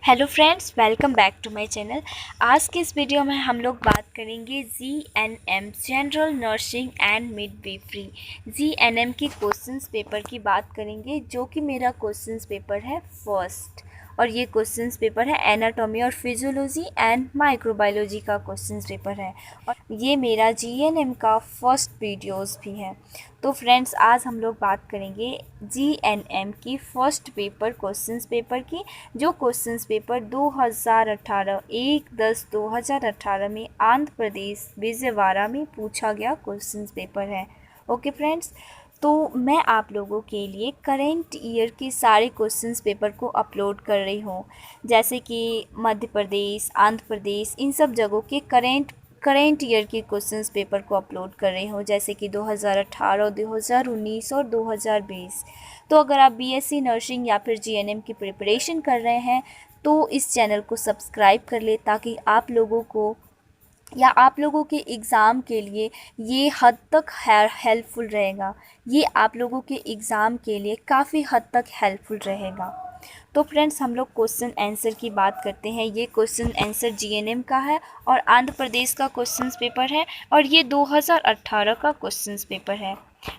Hello friends, welcome back to my channel. आज के इस वीडियो में हम लोग बात करेंगे GNM general nursing and midwifery GNM की क्वेश्चंस पेपर की बात करेंगे, जो कि मेरा क्वेश्चंस पेपर है फर्स्ट। और ये क्वेश्चंस पेपर है एनाटॉमी और फिजियोलॉजी एंड माइक्रोबायोलॉजी का क्वेश्चंस पेपर है, और ये मेरा जीएनएम का फर्स्ट वीडियोस भी है। तो फ्रेंड्स, आज हम लोग बात करेंगे जीएनएम की फर्स्ट पेपर क्वेश्चंस पेपर की, जो क्वेश्चंस पेपर 2018 1/10/2018 में आंध्र प्रदेश विजयवाड़ा में पूछा गया क्वेश्चंस पेपर है। ओके फ्रेंड्स, तो मैं आप लोगों के लिए करेंट ईयर के सारे क्वेश्चंस पेपर को अपलोड कर रही हूँ, जैसे कि मध्य प्रदेश, आंध्र प्रदेश, इन सब जगहों के करेंट ईयर के क्वेश्चंस पेपर को अपलोड कर रही हूँ, जैसे कि 2018, 2019 और 2020। तो अगर आप बीएससी नर्सिंग या फिर जीएनएम की प्रिपरेशन कर रहे हैं तो इस चैनल को सब्सक्राइब कर ले, ताकि आप लोगों को या आप लोगों के एग्ज़ाम के लिए ये हद तक हेल्पफुल रहेगा। ये आप लोगों के एग्ज़ाम के लिए काफ़ी हद तक हेल्पफुल रहेगा। तो फ्रेंड्स, हम लोग क्वेश्चन आंसर की बात करते हैं। ये क्वेश्चन आंसर जीएनएम का है और आंध्र प्रदेश का क्वेश्चन पेपर है, और ये 2018 का क्वेश्चन पेपर है।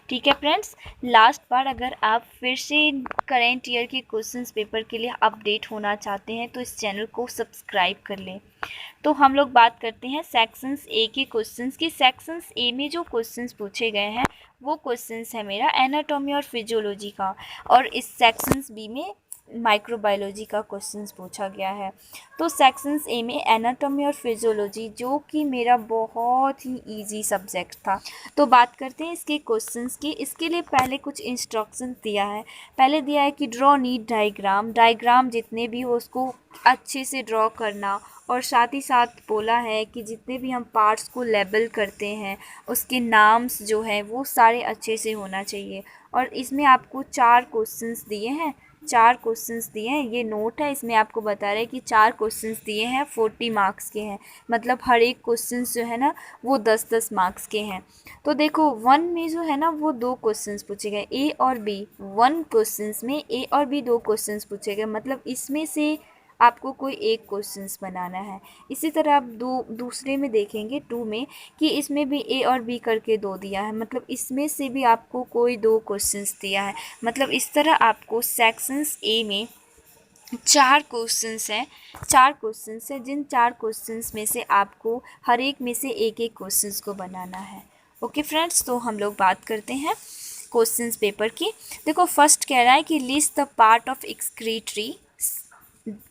ठीक है फ्रेंड्स, लास्ट बार अगर आप फिर से करेंट ईयर के क्वेश्चंस पेपर के लिए अपडेट होना चाहते हैं तो इस चैनल को सब्सक्राइब कर लें। तो हम लोग बात करते हैं सेक्शंस ए के क्वेश्चंस की। सेक्शंस ए में जो क्वेश्चंस पूछे गए हैं वो क्वेश्चंस है मेरा एनाटॉमी और फिजियोलॉजी का, और इस सेक्शंस बी में माइक्रोबायोलॉजी का क्वेश्चंस पूछा गया है। तो सेक्शंस ए में एनाटॉमी और फिजियोलॉजी, जो कि मेरा बहुत ही इजी सब्जेक्ट था। तो बात करते हैं इसके क्वेश्चंस की। इसके लिए पहले कुछ इंस्ट्रक्शन दिया है। पहले दिया है कि ड्रॉ नीट डायग्राम जितने भी हो उसको अच्छे से ड्रॉ करना, और साथ ही साथ बोला है कि जितने भी हम पार्ट्स को लेबल करते हैं उसके नाम्स जो है वो सारे अच्छे से होना चाहिए। और इसमें आपको 4 क्वेश्चंस दिए हैं, 4 क्वेश्चंस दिए हैं। ये नोट है, इसमें आपको बता रहे हैं कि 4 क्वेश्चंस दिए हैं, 40 मार्क्स के हैं। मतलब हर एक क्वेश्चंस जो है ना वो 10-10 मार्क्स के हैं। तो देखो, 1 में जो है ना वो 2 क्वेश्चंस पूछे गए, ए और बी। 1 क्वेश्चंस में ए और बी 2 क्वेश्चंस पूछे गए, मतलब इसमें से आपको कोई एक क्वेश्चंस बनाना है। इसी तरह आप दूसरे में देखेंगे 2 में कि इसमें भी ए और बी करके 2 दिया है, मतलब इसमें से भी आपको कोई 2 क्वेश्चंस दिया है। मतलब इस तरह आपको सेक्शंस ए में 4 क्वेश्चंस हैं, 4 क्वेश्चंस हैं, जिन 4 क्वेश्चंस में से आपको हर एक में से एक एक क्वेश्चंस को बनाना है। ओके फ्रेंड्स, तो हम लोग बात करते हैं क्वेश्चंस पेपर की। देखो, फर्स्ट कह रहा है कि list the part of excretory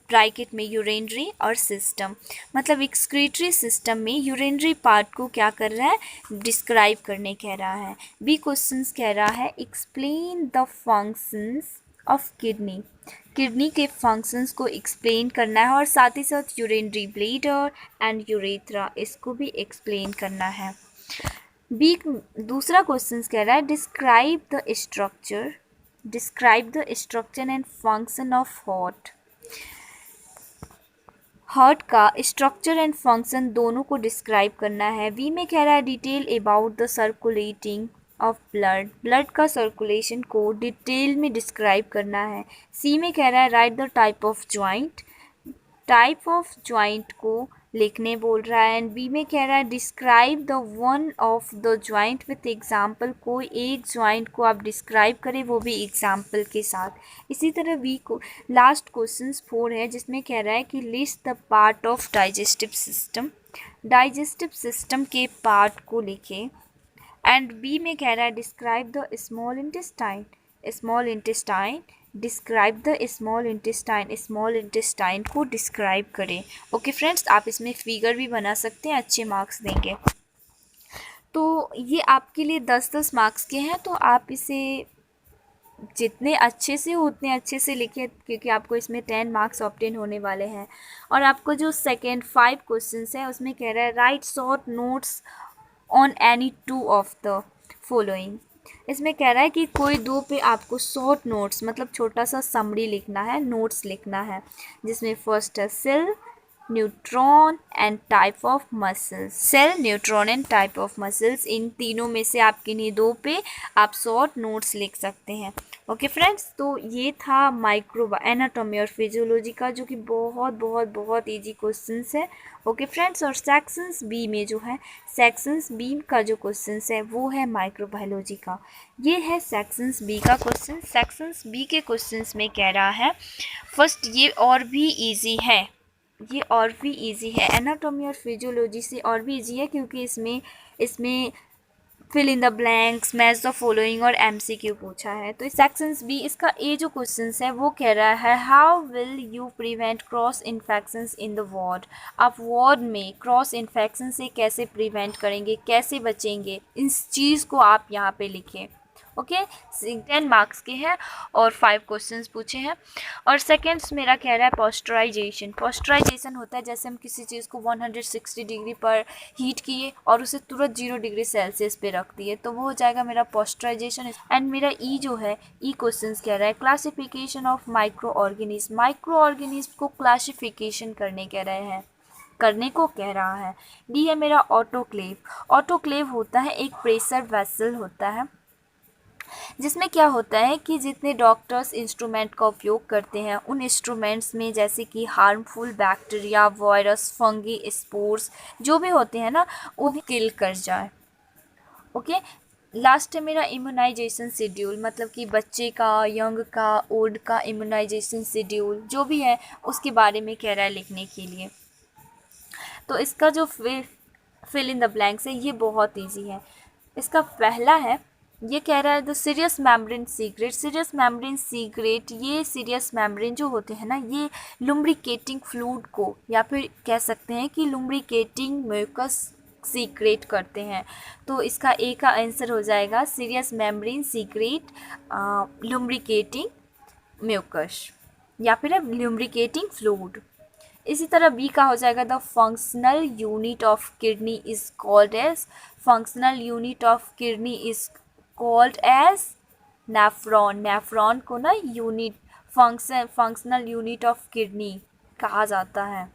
bracket में यूरिनरी और सिस्टम, मतलब एक्सक्रीटरी सिस्टम में यूरिनरी पार्ट को क्या कर रहा है, डिस्क्राइब करने कह रहा है। बी क्वेश्चंस कह रहा है explain the functions of kidney के फंक्शंस को एक्सप्लेन करना है, और साथ ही साथ यूरिनरी ब्लैडर एंड यूरेथ्रा, इसको भी एक्सप्लेन करना है। बी दूसरा क्वेश्चन कह रहा है describe the structure and function of heart का स्ट्रक्चर एंड फंक्शन दोनों को डिस्क्राइब करना है। वी में कह रहा है detail about the circulating of blood का सर्कुलेशन को डिटेल में डिस्क्राइब करना है। सी में कह रहा है right the type of joint को लिखने बोल रहा है। एंड बी में कह रहा है describe the one of the joint with example, कोई एक जॉइंट को आप डिस्क्राइब करें, वो भी एग्जाम्पल के साथ। इसी तरह बी को लास्ट क्वेश्चन 4 है, जिसमें कह रहा है कि list the part of digestive system के पार्ट को लिखें। एंड बी में कह रहा है describe the small intestine describe the small intestine को डिस्क्राइब करें। ओके फ्रेंड्स, आप इसमें फिगर भी बना सकते हैं, अच्छे मार्क्स देंगे। तो ये आपके लिए 10-10 मार्क्स के हैं, तो आप इसे जितने अच्छे से हो उतने अच्छे से लिखें, क्योंकि आपको इसमें 10 मार्क्स ऑब्टेन होने वाले हैं। और आपको जो सेकेंड 5 क्वेश्चन है उसमें कह रहा है right short notes on any 2 of the following. इसमें कह रहा है कि कोई 2 पे आपको शॉर्ट नोट्स, मतलब छोटा सा समरी लिखना है, नोट्स लिखना है, जिसमें फर्स्ट है cell neutron and type of muscles. Cell, neutron and type of muscles, इन तीनों में से आप किन्हीं दो पे आप शॉर्ट नोट्स लिख सकते हैं। ओके फ्रेंड्स, तो ये था माइक्रो एनाटॉमी और फिजियोलॉजी का, जो कि बहुत बहुत बहुत इजी क्वेश्चंस है। ओके फ्रेंड्स, और सेक्शंस बी में जो है, सेक्शंस बी का जो क्वेश्चंस है वो है माइक्रोबायोलॉजी का। ये है सेक्शंस बी का क्वेश्चन। सेक्शंस बी के क्वेश्चंस में कह रहा है, फर्स्ट ये और भी इजी है, ये और भी इजी है, एनाटॉमी और फिजियोलॉजी से और भी इजी है, क्योंकि इसमें इसमें fill in the blanks, match the following और एमसीक्यू पूछा है। तो सेक्शंस बी, इसका ए जो क्वेश्चन है वो कह रहा है, how will you prevent cross infections in the ward. आप वार्ड में क्रॉस इन्फेक्शन से कैसे प्रिवेंट करेंगे, कैसे बचेंगे, इस चीज़ को आप यहाँ पे लिखें। ओके, 10 मार्क्स के हैं और 5 क्वेश्चंस पूछे हैं। और सेकेंड्स मेरा कह रहा है पॉस्चराइजेशन। पॉस्चराइजेशन होता है जैसे हम किसी चीज़ को 160 डिग्री पर हीट किए और उसे तुरंत 0 डिग्री सेल्सियस पे रख दिए, तो वो हो जाएगा मेरा पॉस्चराइजेशन। एंड मेरा ई जो है, ई क्वेश्चंस कह रहा है classification of micro organism. Micro organism को क्लासिफिकेशन करने कह रहे हैं, करने को कह रहा है। डी है मेरा ऑटोक्लेव। ऑटोक्लेव होता है एक प्रेशर वेसल होता है, जिसमें क्या होता है कि जितने डॉक्टर्स इंस्ट्रूमेंट का उपयोग करते हैं, उन इंस्ट्रूमेंट्स में जैसे कि harmful bacteria, virus, fungi, spores जो भी होते हैं ना, वो भी किल कर जाए। ओके, लास्ट है मेरा इम्यूनाइजेशन शेड्यूल, मतलब कि बच्चे का, यंग का, ओल्ड का इम्यूनाइजेशन शेड्यूल जो भी है उसके बारे में कह रहा है लिखने के लिए। तो इसका जो फिल इन द ब्लैंक्स है ये बहुत ईजी है। इसका पहला है, ये कह रहा है the serious membrane secret. Serious membrane secret, ये सीरियस मेम्ब्रेन जो होते हैं ना, ये लुम्ब्रिकेटिंग फ्लूइड को, या फिर कह सकते हैं कि लुम्ब्रिकेटिंग म्यूकस सीक्रेट करते हैं। तो इसका ए का आंसर हो जाएगा सीरियस मेम्ब्रेन सीक्रेट लुम्ब्रिकेटिंग म्यूकस, या फिर लुम्ब्रिकेटिंग फ्लूइड। इसी तरह बी का हो जाएगा the functional unit of kidney is called as. Functional unit of kidney is called as nephron. Nephron को ना unit, functional unit of kidney कहा जाता है।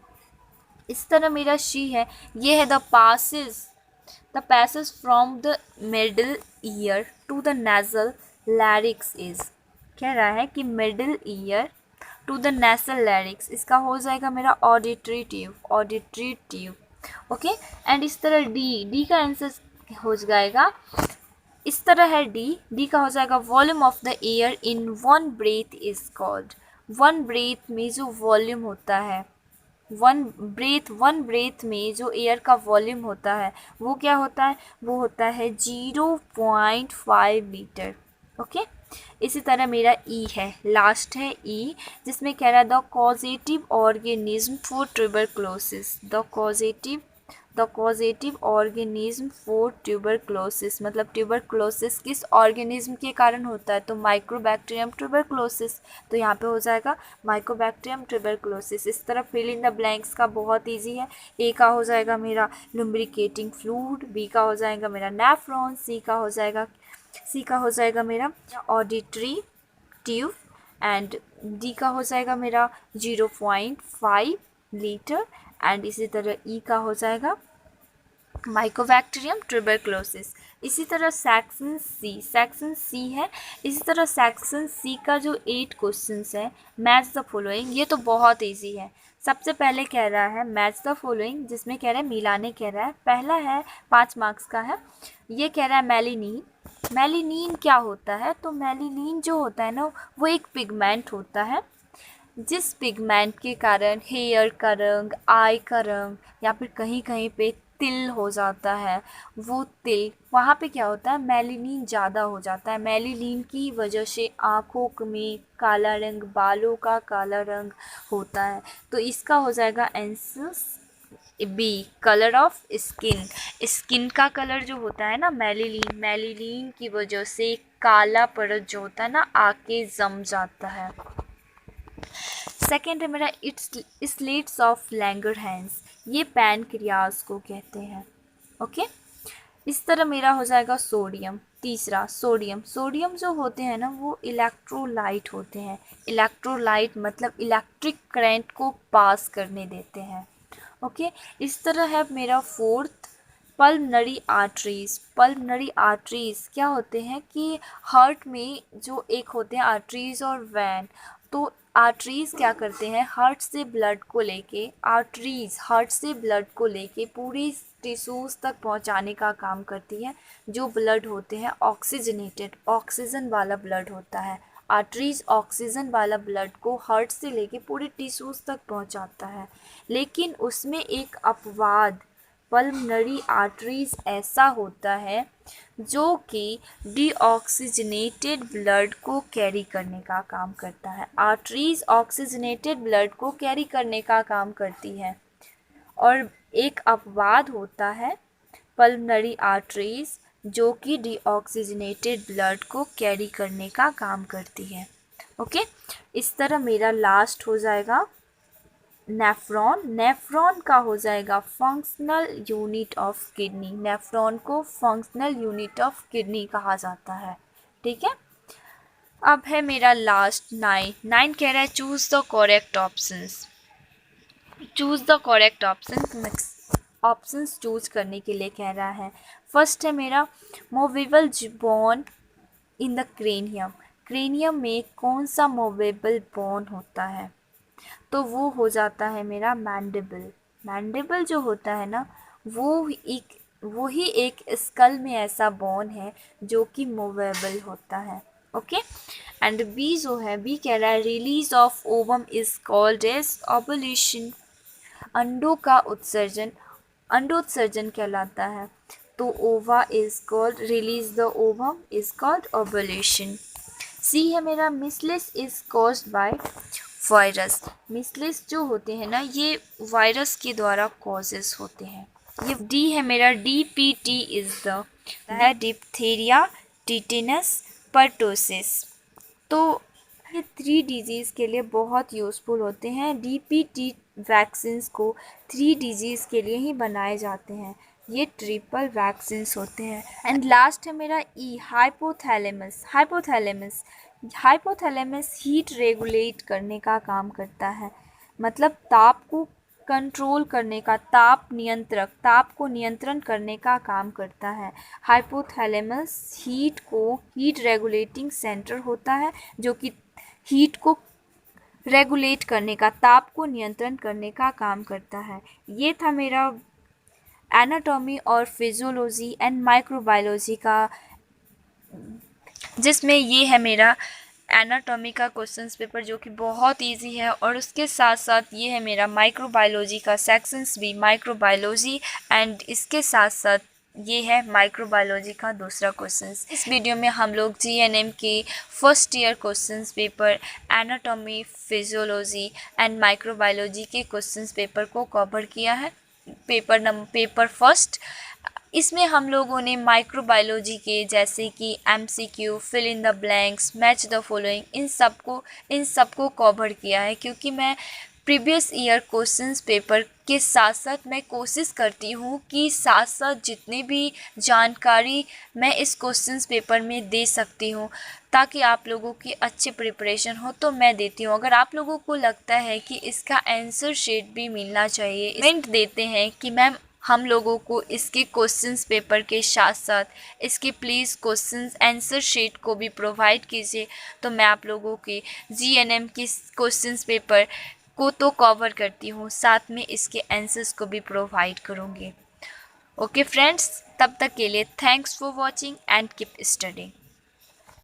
इस तरह मेरा शी है, ये है the passage from the middle ear to the nasal larynx is. कह रहा है कि middle ear to the nasal larynx, इसका हो जाएगा मेरा auditory tube, auditory tube. Okay, and इस तरह डी का आंसर हो जाएगा, इस तरह है डी का हो जाएगा volume of the air in one breath is called. One breath में जो वॉल्यूम होता है, वन ब्रेथ में जो एयर का वॉल्यूम होता है वो क्या होता है, वो होता है 0.5 लीटर। ओके, इसी तरह मेरा ई है, लास्ट है ई, जिसमें कह रहा है the causative organism for tuberculosis. The causative organism for tuberculosis, मतलब ट्यूबरक्लोसिस किस ऑर्गेनिज्म के कारण होता है, तो माइक्रोबैक्टीरियम ट्यूबरक्लोसिस। तो यहाँ पे हो जाएगा माइक्रोबैक्टीरियम ट्यूबरक्लोसिस। इस तरह फिल इन द ब्लैंक्स का बहुत इजी है। ए का हो जाएगा मेरा लुम्ब्रिकेटिंग फ्लूइड, बी का हो जाएगा मेरा नेफ्रॉन, सी का हो जाएगा मेरा ऑडिटरी ट्यूब, एंड डी का हो जाएगा मेरा 0.5 लीटर, एंड इसी तरह ई का हो जाएगा माइकोबैक्टीरियम ट्यूबरक्लोसिस। इसी तरह सेक्शन सी है। इसी तरह सेक्शन सी का जो 8 क्वेश्चंस है, मैच द फॉलोइंग, ये तो बहुत इजी है। सबसे पहले कह रहा है मैच द फॉलोइंग, जिसमें कह रहा है मिलाने कह रहा है। पहला है 5 मार्क्स का है, ये कह रहा है मेलिनीन। मेलिनीन क्या होता है, तो मेलिनीन जो होता है ना, वो एक पिगमेंट होता है, जिस पिगमेंट के कारण हेयर का रंग, आई का रंग, या फिर कहीं कहीं पे तिल हो जाता है, वो तिल वहाँ पे क्या होता है, मेलानिन ज़्यादा हो जाता है। मेलानिन की वजह से आँखों में काला रंग, बालों का काला रंग होता है। तो इसका हो जाएगा answer B, colour of skin. Skin का कलर जो होता है ना, मेलानिन की वजह से काला परत जो होता है ना, आके जम जाता है। सेकेंड है मेरा स्लिट्स ऑफ लैंगरहैंस, ये पैनक्रियाज को कहते हैं। ओके, इस तरह मेरा हो जाएगा सोडियम। तीसरा सोडियम जो होते हैं ना, वो इलेक्ट्रोलाइट होते हैं। इलेक्ट्रोलाइट मतलब इलेक्ट्रिक करंट को पास करने देते हैं। ओके, इस तरह है मेरा fourth pulmonary arteries. Pulmonary arteries क्या होते हैं कि हार्ट में जो एक होते हैं आर्टरीज और वैन, तो आर्टरीज क्या करते हैं, हार्ट से ब्लड को लेके, आर्टरीज हार्ट से ब्लड को लेके पूरी टिश्यूज़ तक पहुंचाने का काम करती है। जो ब्लड होते हैं ऑक्सीजनेटेड, ऑक्सीजन वाला ब्लड होता है। आर्टरीज ऑक्सीजन वाला ब्लड को हार्ट से लेके पूरे टिश्यूज़ तक पहुंचाता है। लेकिन उसमें एक अपवाद, पल्मनरी आर्टरीज ऐसा होता है जो कि डीऑक्सीजनेटेड ब्लड को कैरी करने का काम करता है। आर्टरीज ऑक्सीजनेटेड ब्लड को कैरी करने का काम करती है, और एक अपवाद होता है पल्मनरी आर्टरीज जो कि डीऑक्सीजनेटेड ब्लड को कैरी करने का काम करती है। ओके, इस तरह मेरा लास्ट हो जाएगा नेफ्रॉन। नेफ्रॉन का हो जाएगा functional unit of kidney. Nephron को फंक्शनल यूनिट ऑफ किडनी कहा जाता है। ठीक है, अब है मेरा लास्ट नाइन कह रहा है choose the correct options. Choose the correct options choose करने के लिए कह रहा है। फर्स्ट है मेरा movable bone in the cranium. Cranium में कौन सा मूवेबल बोन होता है, तो वो हो जाता है मेरा मैंडिबल। मैंडिबल जो होता है ना, वो ही एक स्कल में ऐसा बोन है जो कि मूवेबल होता है। ओके, एंड बी जो है, बी कह रहा है release of ovum is called as ovulation. अंडों का उत्सर्जन अंडोत्सर्जन कहलाता है, तो ova is called, release the ovum is called ovulation. C है मेरा measles is caused by virus. Measles जो होते हैं ना, ये वायरस के द्वारा कॉजेस होते हैं। ये डी है मेरा DPT is the diphtheria, tetanus, pertussis. तो ये 3 डिजीज़ के लिए बहुत यूज़फुल होते हैं। DPT वैक्सीन्स को 3 डिजीज़ के लिए ही बनाए जाते हैं। ये ट्रिपल वैक्सीन्स होते हैं। एंड लास्ट है मेरा ई हाइपोथैलेमस। हाइपोथैलेमस हीट रेगुलेट करने का काम करता है, मतलब ताप को कंट्रोल करने का, ताप को नियंत्रण करने का काम करता है। हाइपोथैलेमस हीट रेगुलेटिंग सेंटर होता है जो कि हीट को रेगुलेट करने का, ताप को नियंत्रण करने का काम करता है। ये था मेरा एनाटॉमी और फिजियोलॉजी एंड माइक्रोबायोलॉजी का, जिसमें ये है मेरा एनाटॉमी का क्वेश्चंस पेपर जो कि बहुत इजी है, और उसके साथ साथ ये है मेरा माइक्रोबायोलॉजी का सेक्शंस भी, माइक्रोबायोलॉजी, एंड इसके साथ साथ ये है माइक्रोबायोलॉजी का दूसरा क्वेश्चंस। इस वीडियो में हम लोग GNM के first year questions paper, anatomy, physiology and microbiology के क्वेश्चंस पेपर को कवर किया है। पेपर फर्स्ट, इसमें हम लोगों ने माइक्रोबायोलॉजी के जैसे कि MCQ, fill in the blanks, match the following, इन सबको कवर किया है, क्योंकि मैं प्रीवियस ईयर क्वेश्चंस पेपर के साथ साथ मैं कोशिश करती हूँ कि साथ साथ जितनी भी जानकारी मैं इस क्वेश्चंस पेपर में दे सकती हूँ, ताकि आप लोगों की अच्छी प्रिपरेशन हो, तो मैं देती हूँ। अगर आप लोगों को लगता है कि इसका आंसर शीट भी मिलना चाहिए, कमेंट देते हैं कि मैम हम लोगों को इसके क्वेश्चंस पेपर के साथ साथ इसके प्लीज़ क्वेश्चंस आंसर शीट को भी प्रोवाइड कीजिए, तो मैं आप लोगों के GNM की क्वेश्चंस पेपर को तो कवर करती हूँ, साथ में इसके आंसर्स को भी प्रोवाइड करूँगी। ओके फ्रेंड्स, तब तक के लिए thanks for watching and keep studying.